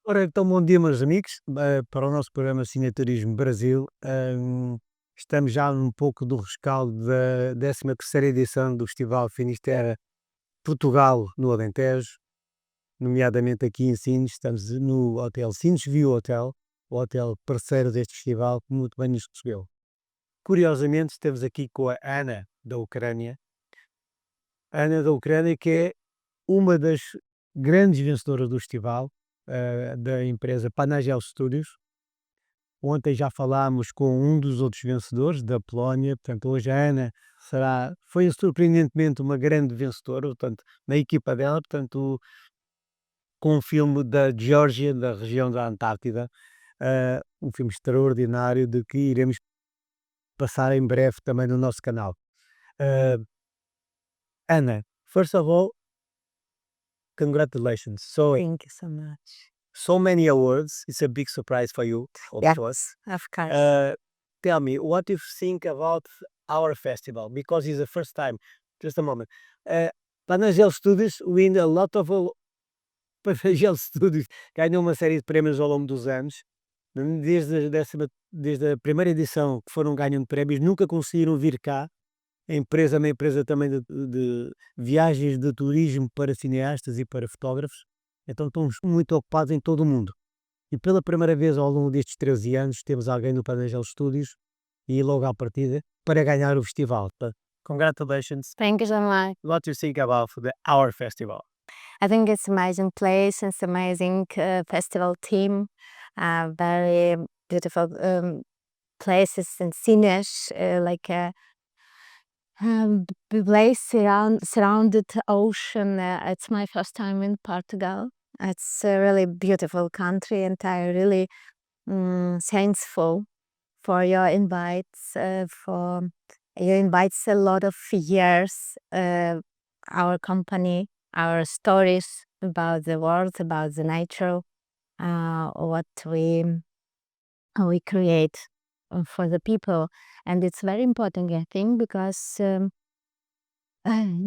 Ora, então, bom dia, meus amigos, para o nosso programa Cinaturismo Brasil. Estamos já um pouco do rescaldo da 13ª edição do Festival Finisterra Portugal no Alentejo, nomeadamente aqui em Sines. Estamos no Hotel Sines View Hotel, o hotel parceiro deste festival, que muito bem nos recebeu. Curiosamente, estamos aqui com a Ana da Ucrânia. A Ana da Ucrânia, que é uma das grandes vencedoras do festival, da empresa Paganel Studios. Ontem já falámos com um dos outros vencedores, da Polónia. Portanto, hoje a Ana foi surpreendentemente uma grande vencedora, portanto, na equipa dela, portanto, com um filme da Geórgia, da região da Antártida, um filme extraordinário de que iremos passar em breve também no nosso canal. Ana, first of all, congratulations. Thank you so much. So many awards. It's a big surprise for you, of Yes, course. of course. Tell me, what do you think about our festival? Because it's the first time. Just a moment. Paganel Studios win a lot of Paganel Studios ganhou uma série de prémios ao longo dos anos. Desde a primeira edição que foram ganhando prémios, nunca conseguiram vir cá. A empresa é uma empresa também de viagens de turismo para cineastas e para fotógrafos. Então estão muito ocupados em todo o mundo. E pela primeira vez ao longo destes 13 anos temos alguém no Paganel Studios e logo à partida para ganhar o festival. Congratulations. Thank you so much. What do you think about our festival? I think it's amazing place. It's amazing festival team. Very beautiful places and scenes, like a place surrounded ocean. It's my first time in Portugal. It's a really beautiful country, and I really thankful for your invites. For you invites a lot of years. Our company, our stories about the world, about the nature, what we create for the people, and it's very important, I think, because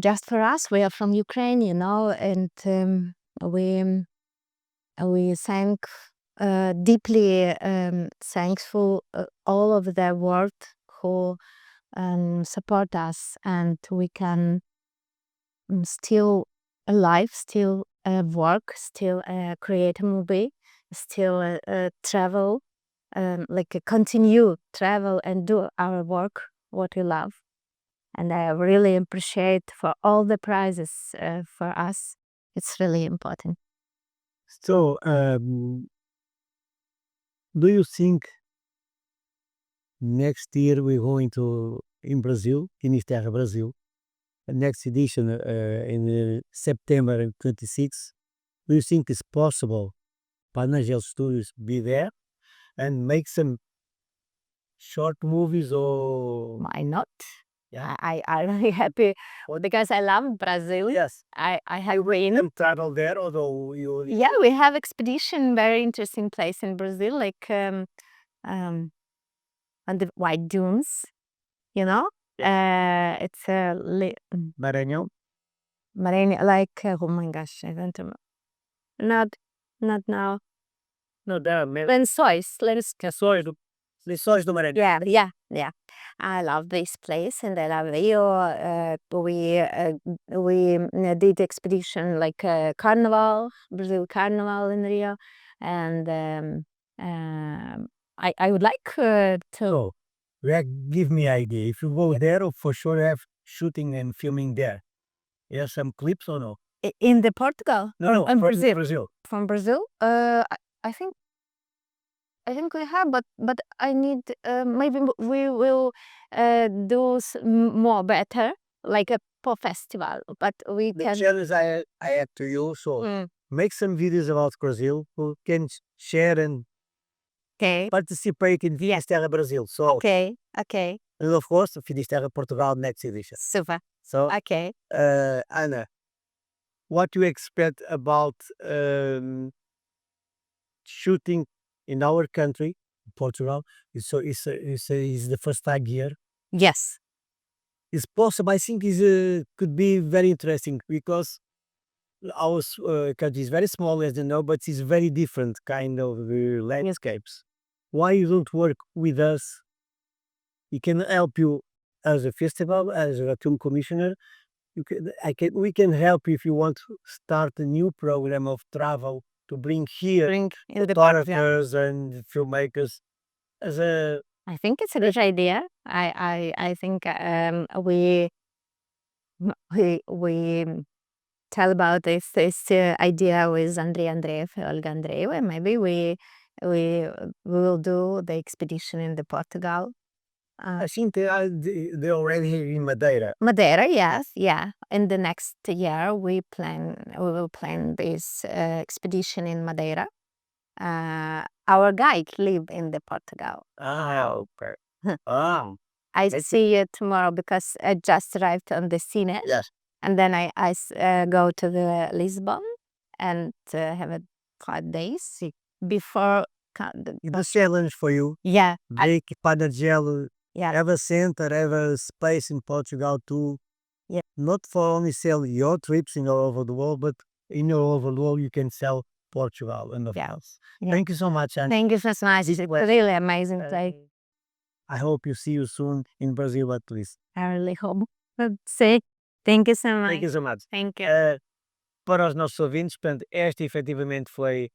just for us, we are from Ukraine, and we thank deeply thankful all of the world who support us, and we can still alive, still work, still create a movie, still travel, continue travel and do our work, what we love. And I really appreciate for all the prizes for us. It's really important. So, do you think next year we're going to in Brazil, Finisterra Brazil, the next edition in September 26th? Do you think it's possible Paganel Studios be there and make some short movies or? Why not? Yeah. I'm really happy because I love Brazil. Yes. I have been. And travel there, although you. Yeah, we have expedition, very interesting place in Brazil, like on the white dunes, it's Maranhão. Maranhão, like oh my gosh, I don't remember. Not now. No, there are many. Lençóis. Lençóis do Maranhão. Yeah. I love this place, and I love Rio. We did expedition like Carnival, Brazil Carnival in Rio, and I would like to. So, give me idea. If you go there, for sure have shooting and filming there. Yeah, some clips or no? In the Portugal? No, in from Brazil. From Brazil? I think we have, but I need maybe we will do more better, like a pop festival. But we The can. challenge I had to you, so make some videos about Brazil who can share and Okay. participate in Finisterra Brazil. So, Okay. and of course, Finisterra Portugal next edition. Super. So, Okay. Anna, what do you expect about shooting in our country, Portugal? It's the first time here. Yes. It's possible. I think could be very interesting because our country is very small, as you know, but it's very different kind of landscapes. Why you don't work with us? We can help you as a festival, as a film commissioner. We can help you if you want to start a new program of travel to bring here in the park. Yeah. photographers and filmmakers as a I think it's a good idea. I think we tell about this idea with Andrei Andreev, Olga Andreeva, and maybe we will do the expedition in the Portugal. I think they already here in Madeira. Madeira, yes, yeah. In the next year, we will plan this expedition in Madeira. Our guide live in the Portugal. Oh, oh, I see you tomorrow because I just arrived on the scene. yes. And then I go to the Lisbon and have a 5 days before. The challenge for you, Yeah, make Paganel yeah, have a center, have a space in Portugal to, Yeah. not for only sell your trips in all over the world, but in all over the world you can sell Portugal and of Yeah. course. Yeah. Thank you so much, and thank you so much. It's really amazing place. I hope you see you soon in Brazil at least. I really hope. Say, thank you so much. Thank you so much. Thank you. Para os nossos ouvintes, portanto, esta efetivamente foi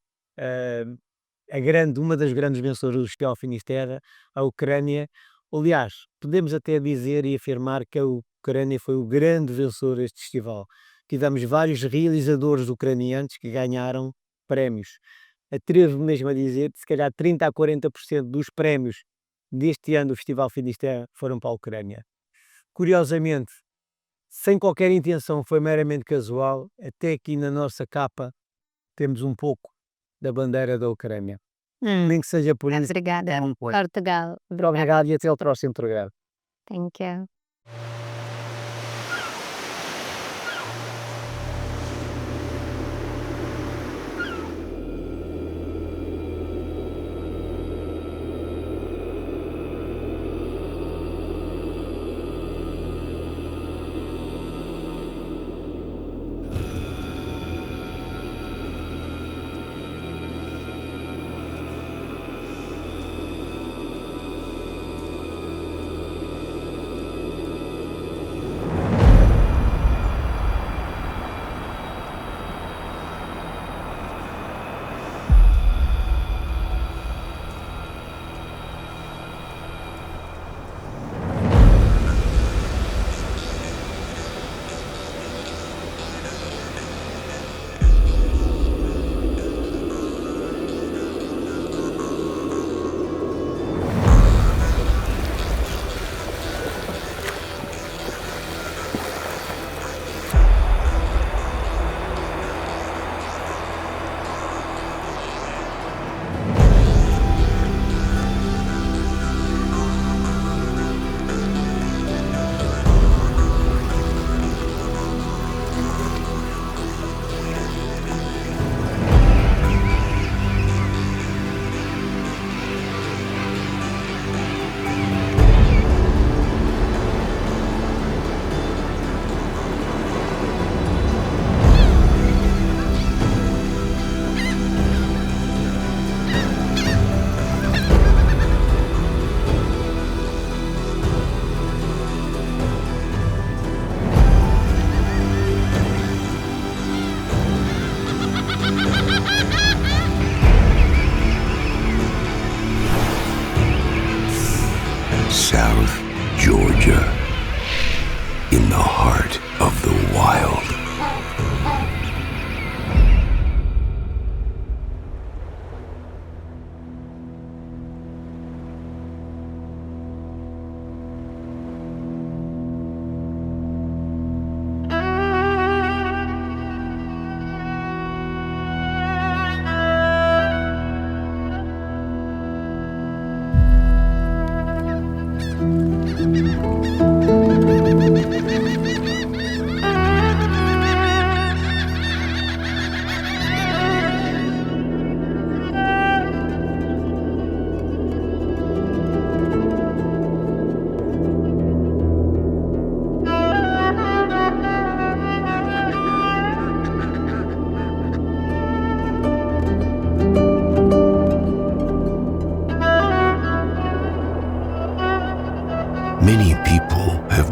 uma das grandes vencedoras do Festival Finisterra, a Ucrânia. Aliás, podemos até dizer e afirmar que a Ucrânia foi o grande vencedor deste festival. Tivemos vários realizadores ucranianos que ganharam prémios. Atrevo-me mesmo a dizer que se calhar 30 a 40% dos prémios deste ano do Festival Finisterra foram para a Ucrânia. Curiosamente, sem qualquer intenção, foi meramente casual, até aqui na nossa capa temos um pouco da bandeira da Ucrânia. Nem que seja por isso. Obrigada. É um pouco. Portugal. Muito obrigado e até ao próximo programa. Thank you.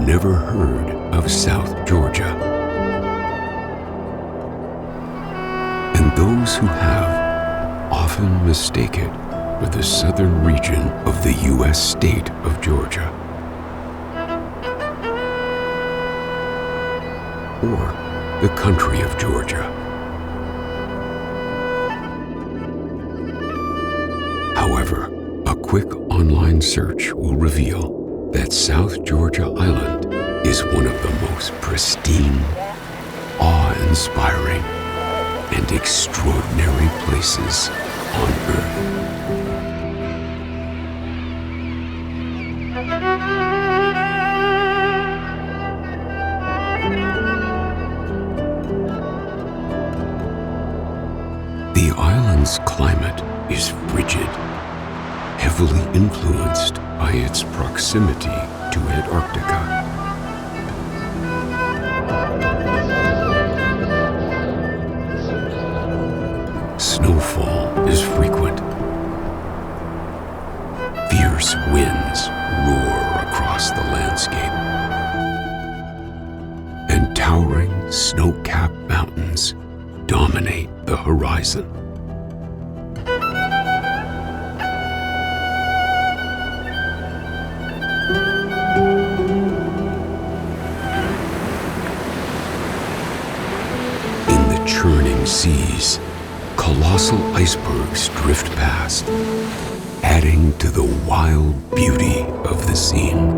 never heard of South Georgia. And those who have often mistake it for the southern region of the U.S. state of Georgia, or the country of Georgia. However, a quick online search will reveal that South Georgia Island is one of the most pristine, awe-inspiring, and extraordinary places on Earth. The island's climate is frigid, heavily influenced by its proximity to Antarctica. Snowfall is frequent. Fierce winds roar across the landscape. And towering snow-capped mountains dominate the horizon. In the churning seas, colossal icebergs drift past, adding to the wild beauty of the scene.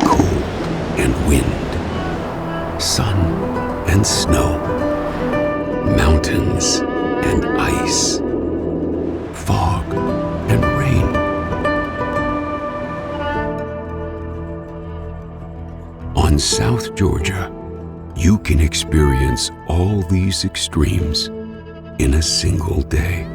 Cold and wind, sun and snow, mountains and ice, fog and rain. On South Georgia, you can experience all these extremes in a single day.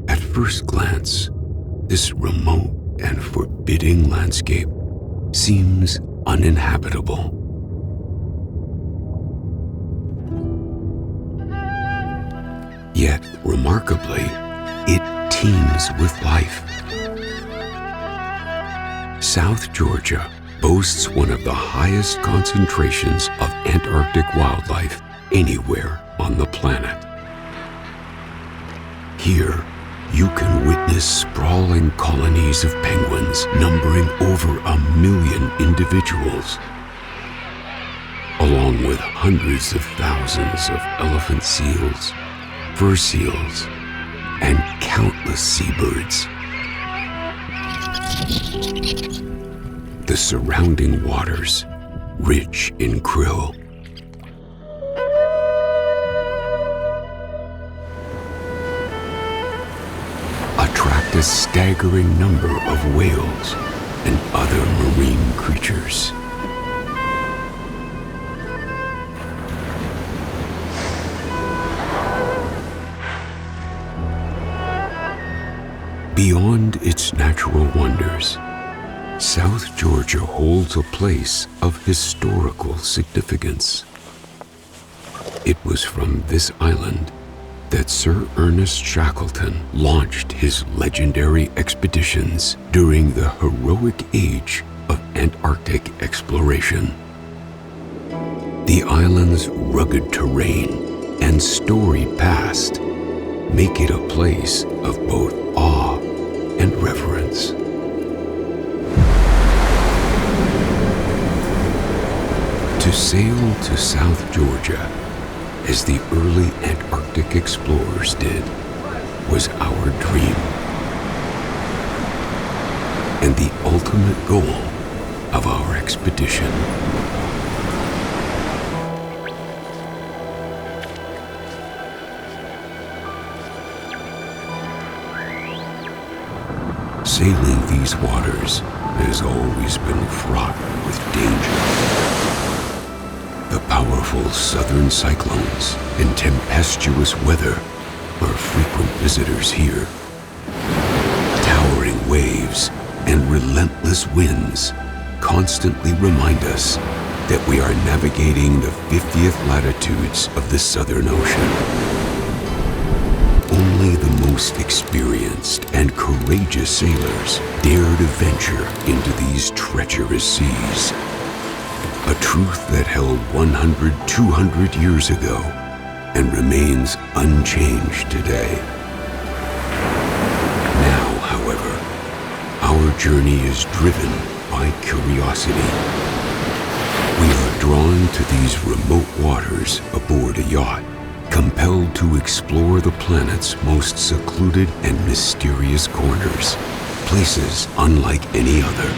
At first glance, this remote and forbidding landscape seems uninhabitable. Yet, remarkably, it teems with life. South Georgia boasts one of the highest concentrations of Antarctic wildlife anywhere on the planet. Here, you can witness sprawling colonies of penguins numbering over 1 million individuals, along with hundreds of thousands of elephant seals, fur seals, and countless seabirds. The surrounding waters, rich in krill, attract a staggering number of whales and other marine creatures. Beyond its natural wonders, South Georgia holds a place of historical significance. It was from this island that Sir Ernest Shackleton launched his legendary expeditions during the heroic age of Antarctic exploration. The island's rugged terrain and storied past make it a place of both awe and reverence. To sail to South Georgia, as the early Antarctic explorers did, was our dream and the ultimate goal of our expedition. sailing these waters has always been fraught with danger. The powerful southern cyclones and tempestuous weather are frequent visitors here. Towering waves and relentless winds constantly remind us that we are navigating the 50th latitudes of the Southern Ocean. Only the most experienced and courageous sailors dare to venture into these treacherous seas. A truth that held 100, 200 years ago and remains unchanged today. Now, however, our journey is driven by curiosity. We are drawn to these remote waters aboard a yacht, compelled to explore the planet's most secluded and mysterious corners, places unlike any other.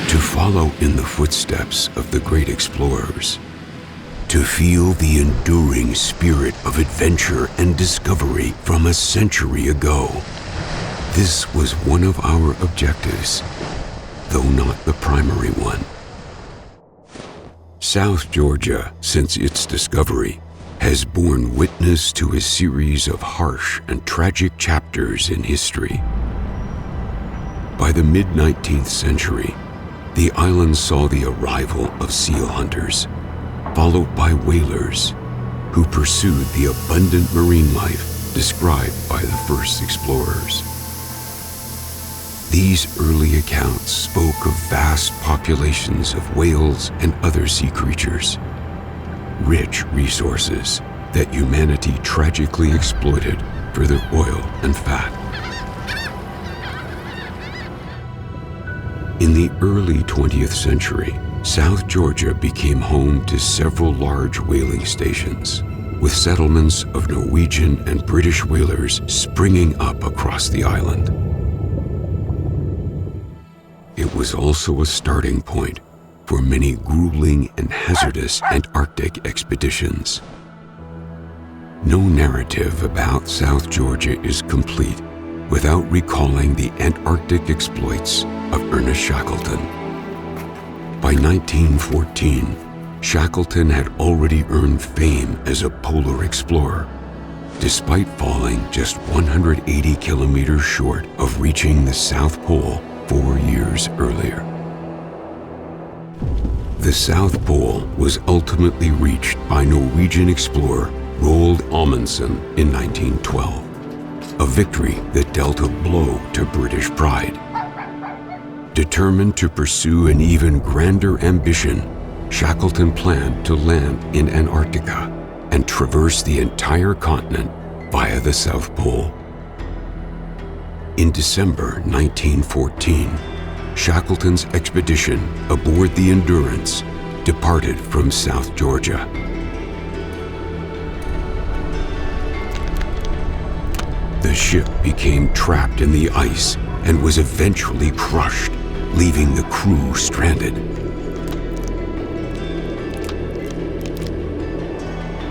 To follow in the footsteps of the great explorers, to feel the enduring spirit of adventure and discovery from a century ago. This was one of our objectives, though not the primary one. South Georgia, since its discovery, has borne witness to a series of harsh and tragic chapters in history. By the mid-19th century, the island saw the arrival of seal hunters, followed by whalers, who pursued the abundant marine life described by the first explorers. These early accounts spoke of vast populations of whales and other sea creatures, rich resources that humanity tragically exploited for their oil and fat. In the early 20th century, South Georgia became home to several large whaling stations, with settlements of Norwegian and British whalers springing up across the island. It was also a starting point for many grueling and hazardous Antarctic expeditions. No narrative about South Georgia is complete without recalling the Antarctic exploits of Ernest Shackleton. By 1914, Shackleton had already earned fame as a polar explorer, despite falling just 180 kilometers short of reaching the South Pole 4 years earlier. The South Pole was ultimately reached by Norwegian explorer Roald Amundsen in 1912, a victory that dealt a blow to British pride. Determined to pursue an even grander ambition, Shackleton planned to land in Antarctica and traverse the entire continent via the South Pole. In December 1914, Shackleton's expedition aboard the Endurance departed from South Georgia. The ship became trapped in the ice and was eventually crushed, leaving the crew stranded.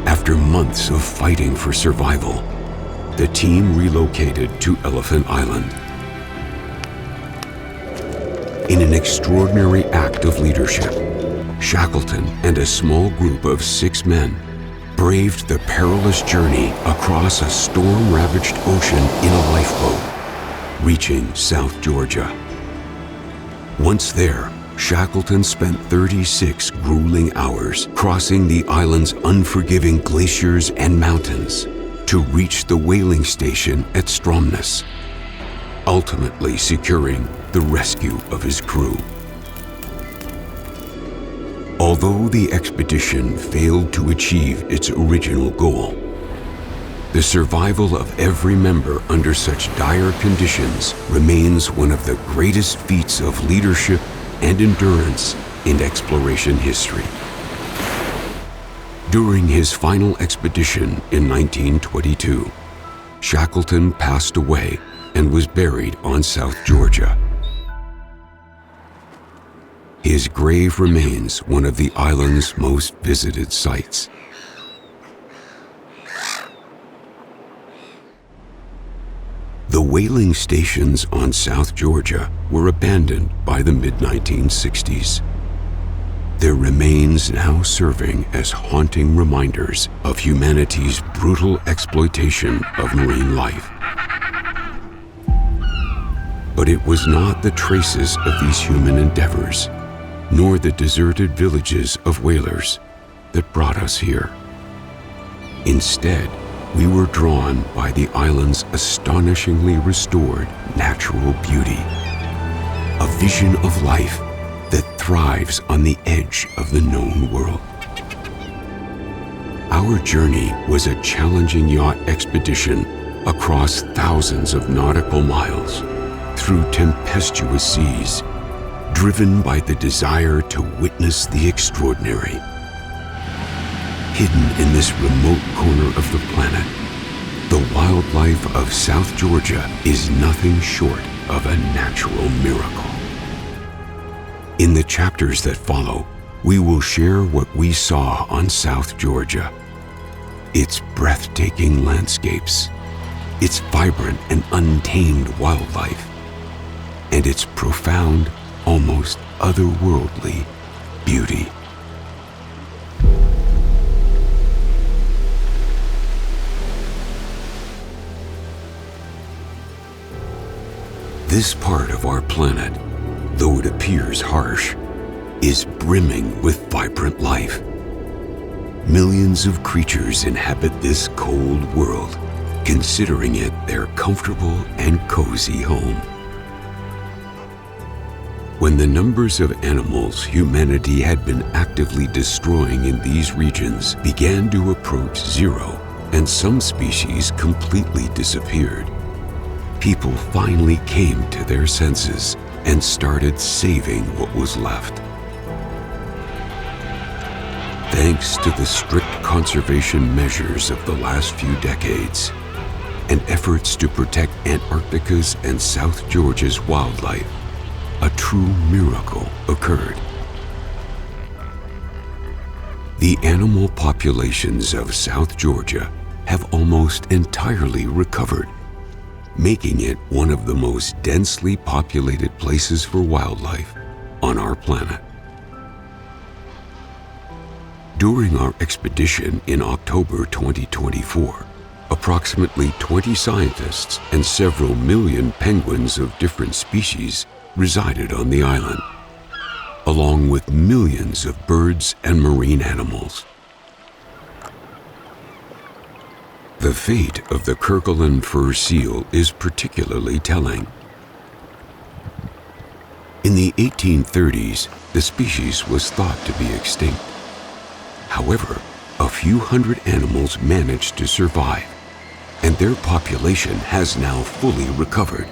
After months of fighting for survival, the team relocated to Elephant Island. In an extraordinary act of leadership, Shackleton and a small group of 6 men braved the perilous journey across a storm-ravaged ocean in a lifeboat, reaching South Georgia. Once there, Shackleton spent 36 grueling hours crossing the island's unforgiving glaciers and mountains to reach the whaling station at Stromness, ultimately securing the rescue of his crew. Although the expedition failed to achieve its original goal, the survival of every member under such dire conditions remains one of the greatest feats of leadership and endurance in exploration history. During his final expedition in 1922, Shackleton passed away and was buried on South Georgia. His grave remains one of the island's most visited sites. The whaling stations on South Georgia were abandoned by the mid-1960s. Their remains now serving as haunting reminders of humanity's brutal exploitation of marine life. But it was not the traces of these human endeavors, nor the deserted villages of whalers, that brought us here. Instead, we were drawn by the island's astonishingly restored natural beauty, a vision of life that thrives on the edge of the known world. Our journey was a challenging yacht expedition across thousands of nautical miles, through tempestuous seas, driven by the desire to witness the extraordinary. Hidden in this remote corner of the planet, the wildlife of South Georgia is nothing short of a natural miracle. In the chapters that follow, we will share what we saw on South Georgia, its breathtaking landscapes, its vibrant and untamed wildlife, and its profound, almost otherworldly beauty. This part of our planet, though it appears harsh, is brimming with vibrant life. Millions of creatures inhabit this cold world, considering it their comfortable and cozy home. When the numbers of animals humanity had been actively destroying in these regions began to approach zero, and some species completely disappeared, people finally came to their senses and started saving what was left. Thanks to the strict conservation measures of the last few decades and efforts to protect Antarctica's and South Georgia's wildlife, a true miracle occurred. The animal populations of South Georgia have almost entirely recovered, making it one of the most densely populated places for wildlife on our planet. During our expedition in October 2024, approximately 20 scientists and several million penguins of different species resided on the island, along with millions of birds and marine animals. The fate of the Kerguelen fur seal is particularly telling. In the 1830s, the species was thought to be extinct. However, a few hundred animals managed to survive, and their population has now fully recovered.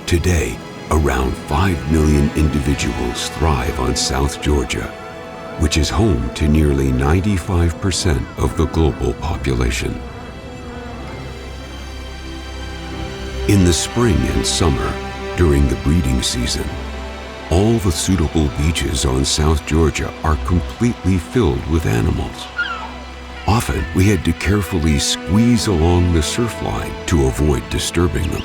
Today, around 5 million individuals thrive on South Georgia, which is home to nearly 95% of the global population. In the spring and summer, during the breeding season, all the suitable beaches on South Georgia are completely filled with animals. Often, we had to carefully squeeze along the surf line to avoid disturbing them.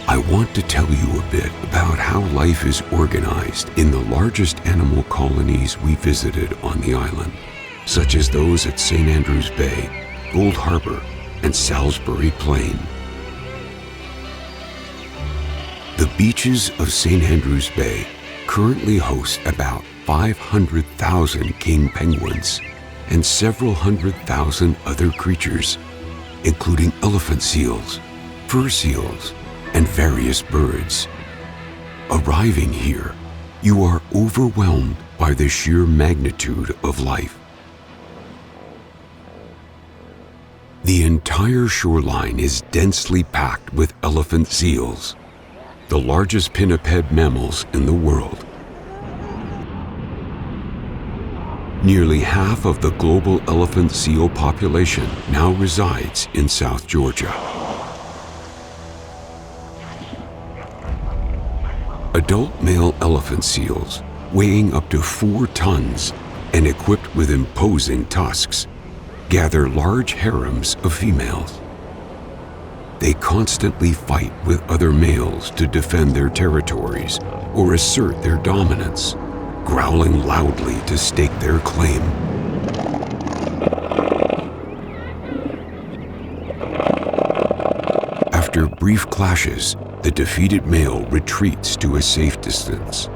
I want to tell you a bit about how life is organized in the largest animal colonies we visited on the island, such as those at St. Andrews Bay, Gold Harbor, and Salisbury Plain. The beaches of St. Andrews Bay currently host about 500,000 king penguins and several 100,000 other creatures, including elephant seals, fur seals, and various birds. Arriving here, you are overwhelmed by the sheer magnitude of life. The entire shoreline is densely packed with elephant seals, the largest pinniped mammals in the world. Nearly half of the global elephant seal population now resides in South Georgia. Adult male elephant seals, weighing up to 4 tons and equipped with imposing tusks, gather large harems of females. They constantly fight with other males to defend their territories or assert their dominance, growling loudly to stake their claim. After brief clashes, the defeated male retreats to a safe distance,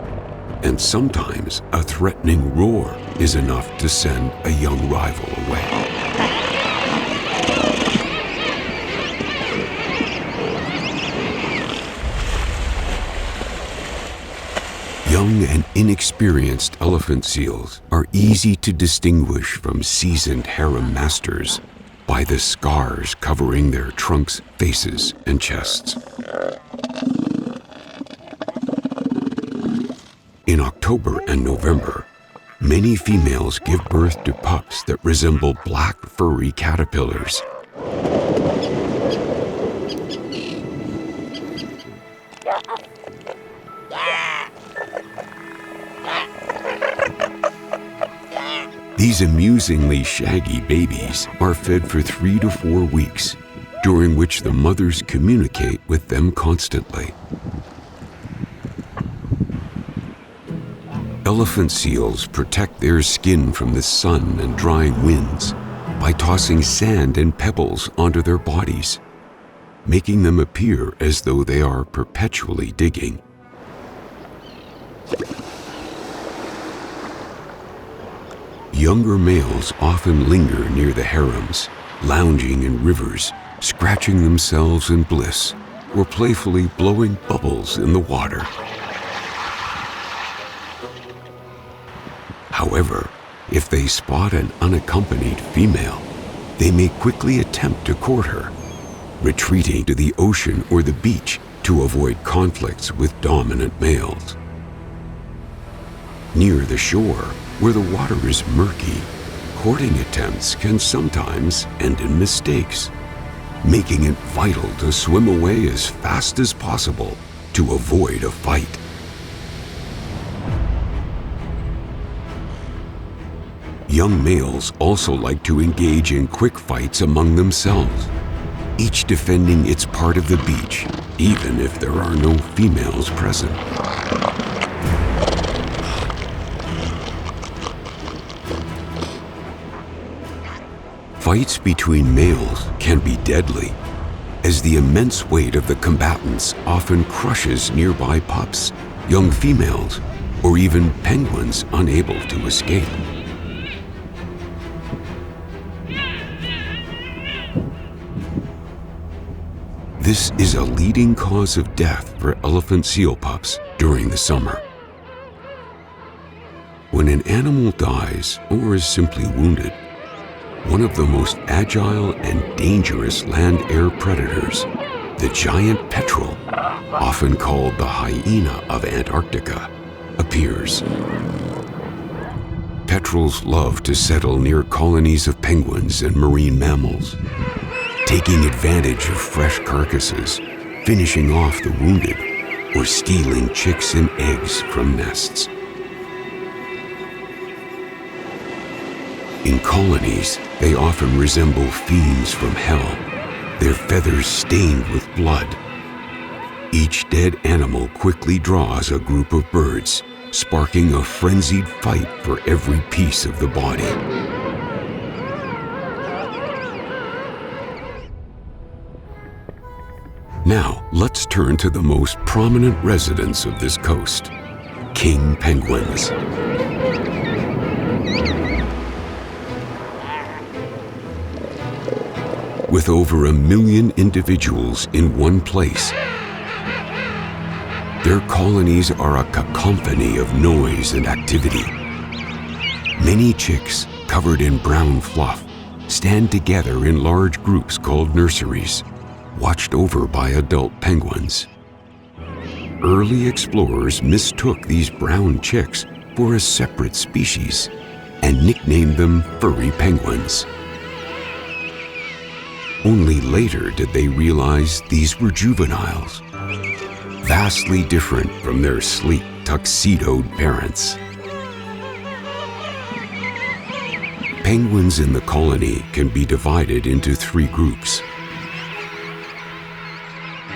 and sometimes a threatening roar is enough to send a young rival away. Young and inexperienced elephant seals are easy to distinguish from seasoned harem masters by the scars covering their trunks, faces, and chests. In October and November, many females give birth to pups that resemble black furry caterpillars. These amusingly shaggy babies are fed for 3 to 4 weeks, during which the mothers communicate with them constantly. Elephant seals protect their skin from the sun and drying winds by tossing sand and pebbles onto their bodies, making them appear as though they are perpetually digging. Younger males often linger near the harems, lounging in rivers, scratching themselves in bliss, or playfully blowing bubbles in the water. However, if they spot an unaccompanied female, they may quickly attempt to court her, retreating to the ocean or the beach to avoid conflicts with dominant males. Near the shore, where the water is murky, courting attempts can sometimes end in mistakes, making it vital to swim away as fast as possible to avoid a fight. Young males also like to engage in quick fights among themselves, each defending its part of the beach, even if there are no females present. Fights between males can be deadly, as the immense weight of the combatants often crushes nearby pups, young females, or even penguins unable to escape. This is a leading cause of death for elephant seal pups during the summer. When an animal dies or is simply wounded, one of the most agile and dangerous land-air predators, the giant petrel, often called the hyena of Antarctica, appears. Petrels love to settle near colonies of penguins and marine mammals, taking advantage of fresh carcasses, finishing off the wounded, or stealing chicks and eggs from nests. In colonies, they often resemble fiends from hell, their feathers stained with blood. Each dead animal quickly draws a group of birds, sparking a frenzied fight for every piece of the body. Now, let's turn to the most prominent residents of this coast, king penguins. With over 1 million individuals in one place, their colonies are a cacophony of noise and activity. Many chicks, covered in brown fluff, stand together in large groups called nurseries, watched over by adult penguins. Early explorers mistook these brown chicks for a separate species and nicknamed them furry penguins. Only later did they realize these were juveniles, vastly different from their sleek, tuxedoed parents. penguins in the colony can be divided into 3 groups.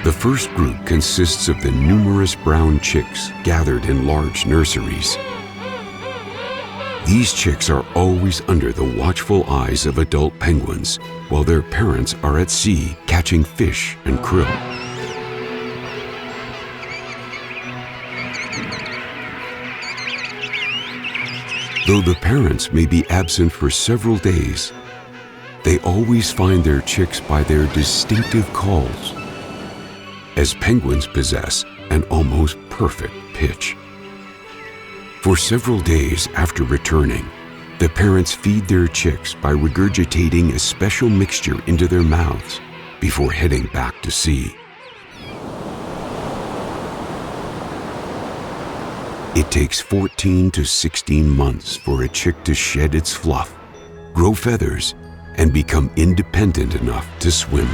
The first group consists of the numerous brown chicks gathered in large nurseries. These chicks are always under the watchful eyes of adult penguins, while their parents are at sea catching fish and krill. Though the parents may be absent for several days, they always find their chicks by their distinctive calls, as penguins possess an almost perfect pitch. For several days after returning, the parents feed their chicks by regurgitating a special mixture into their mouths before heading back to sea. It takes 14 to 16 months for a chick to shed its fluff, grow feathers, and become independent enough to swim.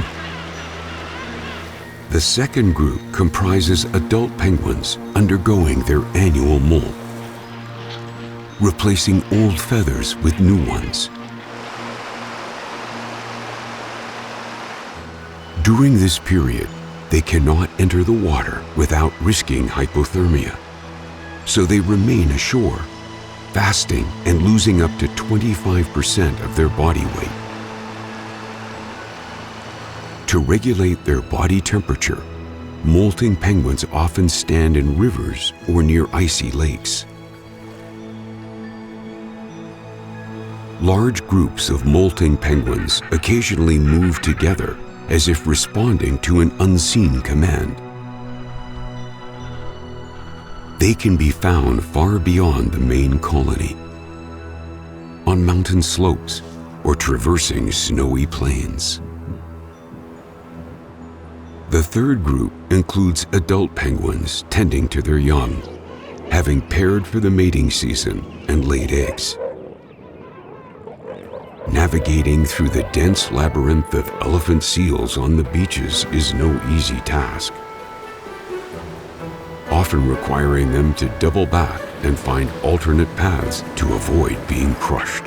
The second group comprises adult penguins undergoing their annual molt, replacing old feathers with new ones. During this period, they cannot enter the water without risking hypothermia, so they remain ashore, fasting and losing up to 25% of their body weight. To regulate their body temperature, molting penguins often stand in rivers or near icy lakes. Large groups of molting penguins occasionally move together as if responding to an unseen command. They can be found far beyond the main colony, on mountain slopes or traversing snowy plains. The third group includes adult penguins tending to their young, having paired for the mating season and laid eggs. Navigating through the dense labyrinth of elephant seals on the beaches is no easy task, often requiring them to double back and find alternate paths to avoid being crushed.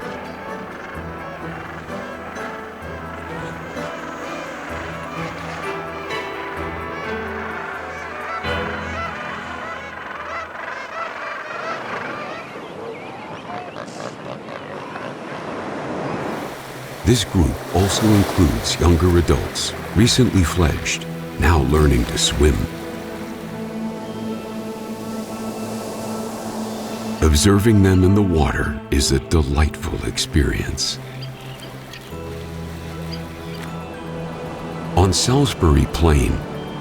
This group also includes younger adults, recently fledged, now learning to swim. Observing them in the water is a delightful experience. On Salisbury Plain,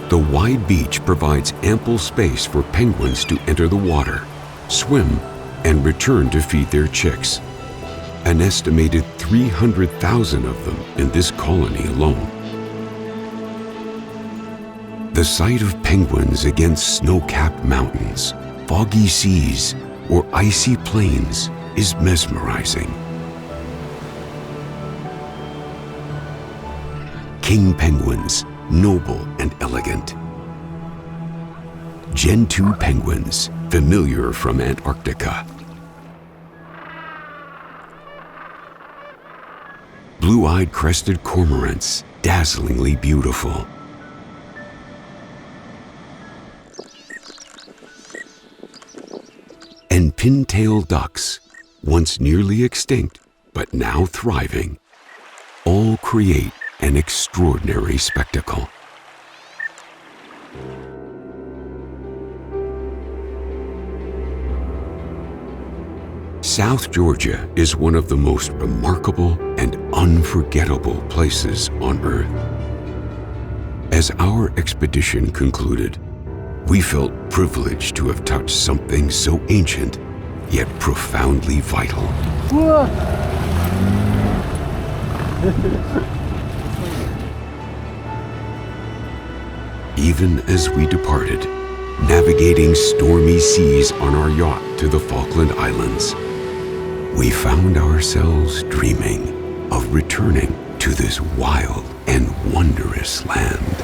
the wide beach provides ample space for penguins to enter the water, swim, and return to feed their chicks. An estimated 300,000 of them in this colony alone. The sight of penguins against snow-capped mountains, foggy seas, or icy plains is mesmerizing. King penguins, noble and elegant. Gentoo penguins, familiar from Antarctica. Blue-eyed crested cormorants, dazzlingly beautiful. And pin-tailed ducks, once nearly extinct, but now thriving, all create an extraordinary spectacle. South Georgia is one of the most remarkable and unforgettable places on Earth. As our expedition concluded, we felt privileged to have touched something so ancient, yet profoundly vital. Even as we departed, navigating stormy seas on our yacht to the Falkland Islands, we found ourselves dreaming of returning to this wild and wondrous land.